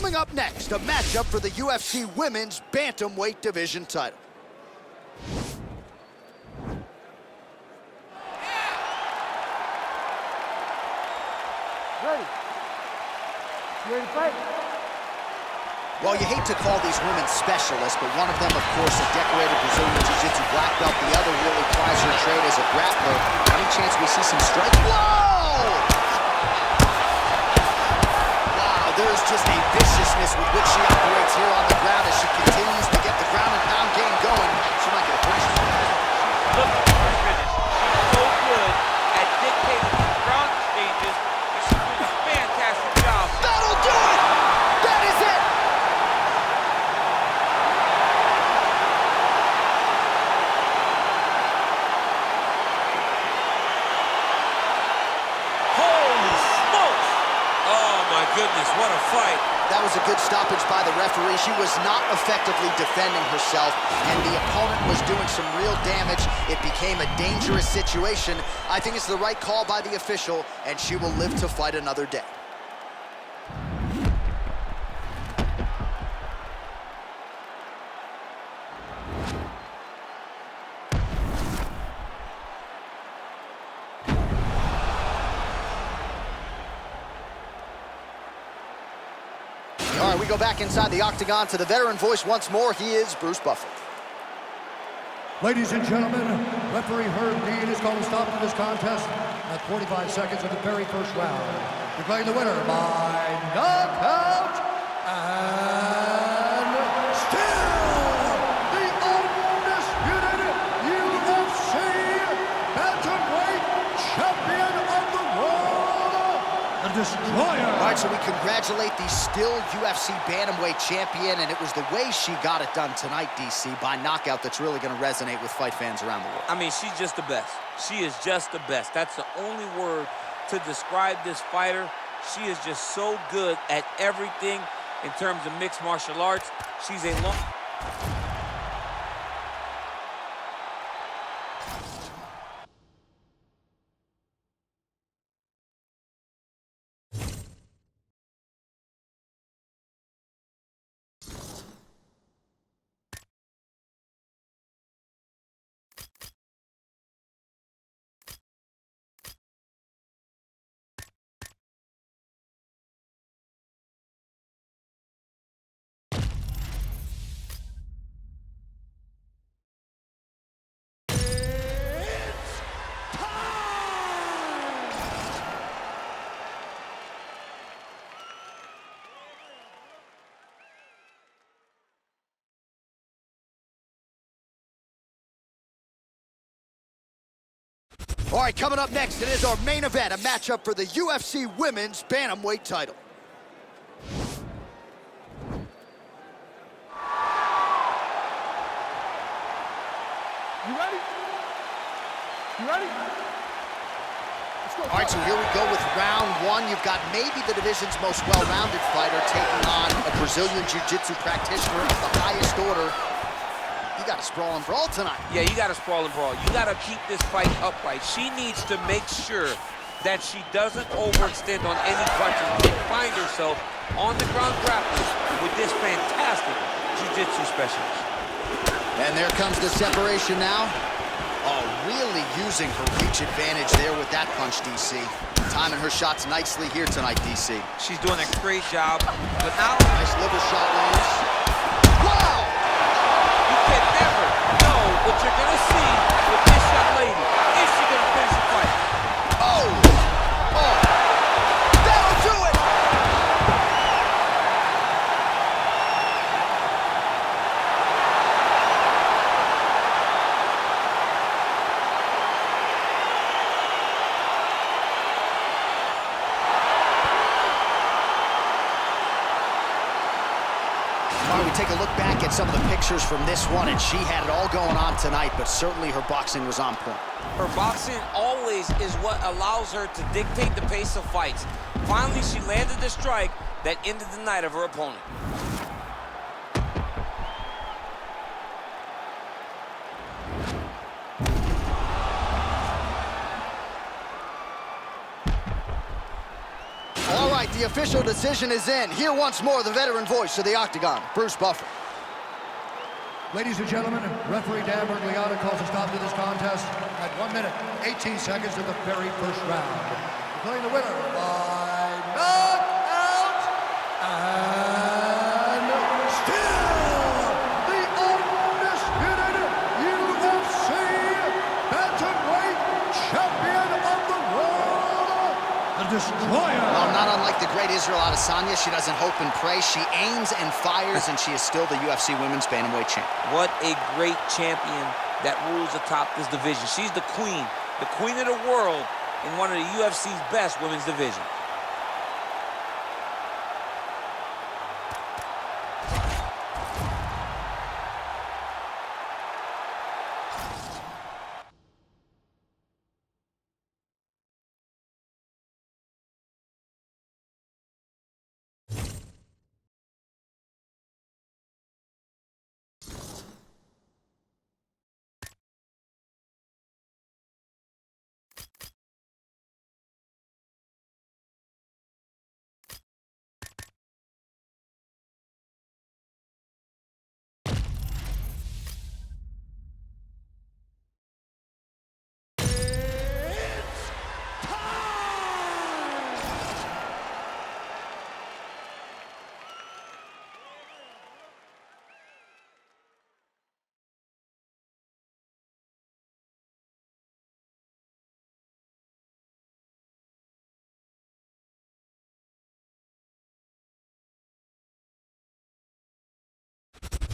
Coming up next, a matchup for the UFC Women's Bantamweight Division title. Ready? You ready to fight? Well, you hate to call these women specialists, but one of them, of course, a decorated Brazilian Jiu-Jitsu black belt. The other really plies her trade as a grappler. Any chance we see some striking? Whoa! Wow, there's just a viciousness with which she operates here on the ground as she continues to get the ground and pound game going. She might get a finish. Look at her finish. She's so good at dictating the ground exchanges, and she's doing a fantastic job. That'll do it! That is it! Holy smokes! Oh my goodness, what a fight. That was a good stoppage by the referee. She was not effectively defending herself, and the opponent was doing some real damage. It became a dangerous situation. I think it's the right call by the official, and she will live to fight another day. All right, we go back inside the octagon to the veteran voice once more. He is Bruce Buffer. Ladies and gentlemen, referee Herb Dean is calling a stop to this contest at 45 seconds of the very first round. Declaring the winner by knockout and still the undisputed UFC Bantamweight Champion of the world, the Destroyer. All right, so we congratulate the still UFC Bantamweight champion, and it was the way she got it done tonight, DC, by knockout that's really going to resonate with fight fans around the world. I mean, she's just the best. She is just the best. That's the only word to describe this fighter. She is just so good at everything in terms of mixed martial arts. She's a long... All right, coming up next, it is our main event, a matchup for the UFC Women's Bantamweight title. You ready? You ready? Let's go. All right, so here we go with round one. You've got maybe the division's most well-rounded fighter taking on a Brazilian Jiu-Jitsu practitioner of the highest order. You got to sprawl and brawl tonight. Yeah, you got to sprawl and brawl. You got to keep this fight upright. She needs to make sure that she doesn't overextend on any punches and find herself on the ground grappling with this fantastic jiu-jitsu specialist. And there comes the separation now. Oh, really using her reach advantage there with that punch, DC. Timing her shots nicely here tonight, DC. She's doing a great job, but now... Nice liver shot lands. Wow! You can never know what you're going to see with this young lady. Is she going to finish the fight? Oh! Oh! That'll do it! All right, we take a look back at some of the pictures from this one, and she had it all going on tonight, but certainly her boxing was on point. Her boxing always is what allows her to dictate the pace of fights. Finally, she landed the strike that ended the night of her opponent. All right, right, the official decision is in. Here once more, the veteran voice of the Octagon, Bruce Buffer. Ladies and gentlemen, referee Dan Bergliata calls a stop to this contest at 1 minute, 18 seconds of the very first round. Declaring the winner by knockout and still the undisputed UFC bantamweight champion of the world, the Destroyer. Well, not unlike the great Israel Adesanya, she doesn't hope and pray. She aims and fires, and she is still the UFC Women's Bantamweight champ. What a great champion that rules atop this division. She's the queen of the world in one of the UFC's best women's division.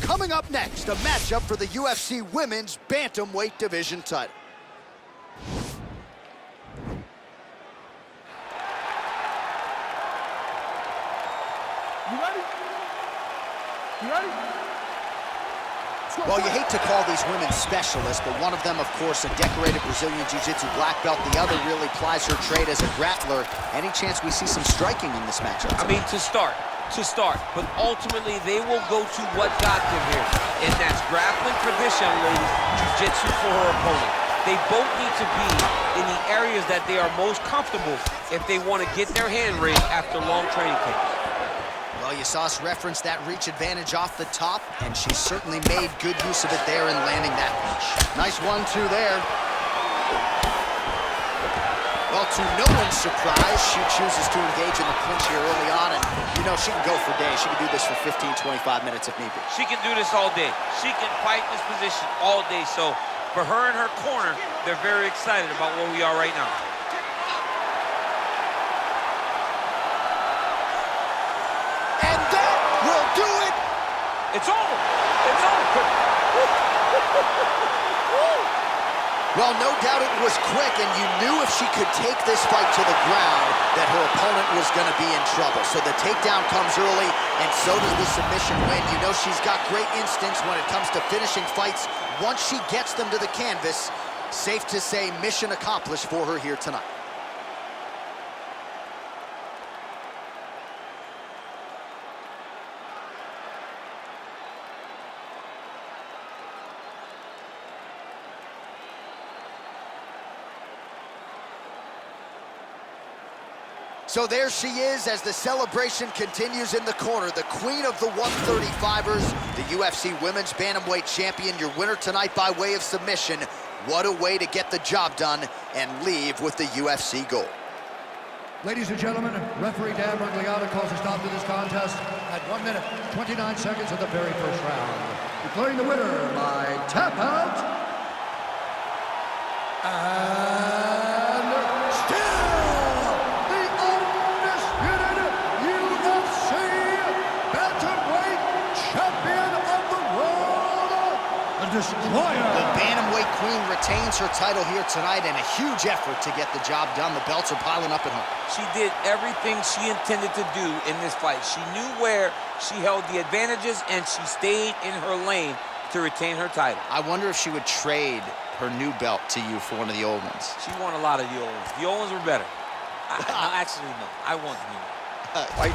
Coming up next, a matchup for the UFC Women's Bantamweight Division title. You ready? You ready? Well, you hate to call these women specialists, but one of them, of course, a decorated Brazilian Jiu-Jitsu black belt. The other really plies her trade as a grappler. Any chance we see some striking in this matchup? I mean, to start. But ultimately, they will go to what got them here. And that's grappling for this young lady, jiu-jitsu for her opponent. They both need to be in the areas that they are most comfortable if they want to get their hand raised after long training camp. Well, you saw us reference that reach advantage off the top, and she certainly made good use of it there in landing that punch. Nice 1-2 there. Well, to no one's surprise, she chooses to engage in the clinch here early on, and you know she can go for days. She can do this for 15, 25 minutes if need be. She can do this all day. She can fight this position all day. So for her and her corner, they're very excited about where we are right now. And that will do it. It's over. It's over. Well, no doubt it was quick, and you knew if she could take this fight to the ground that her opponent was going to be in trouble. So the takedown comes early, and so does the submission win. You know she's got great instincts when it comes to finishing fights. Once she gets them to the canvas, safe to say mission accomplished for her here tonight. So there she is as the celebration continues in the corner. The queen of the 135ers, the UFC Women's Bantamweight Champion, your winner tonight by way of submission. What a way to get the job done and leave with the UFC gold. Ladies and gentlemen, referee Dan Bergliata calls a stop to this contest at 1 minute, 29 seconds of the very first round. Declaring the winner by tap out. And still the undisputed UFC Bantamweight Champion of the world, the Destroyer. The Bantamweight Queen retains her title here tonight, and a huge effort to get the job done. The belts are piling up at home. She did everything she intended to do in this fight. She knew where she held the advantages, and she stayed in her lane to retain her title. I wonder if she would trade her new belt to you for one of the old ones. She won a lot of the old ones. The old ones were better. Actually, no. I want the new one. Right.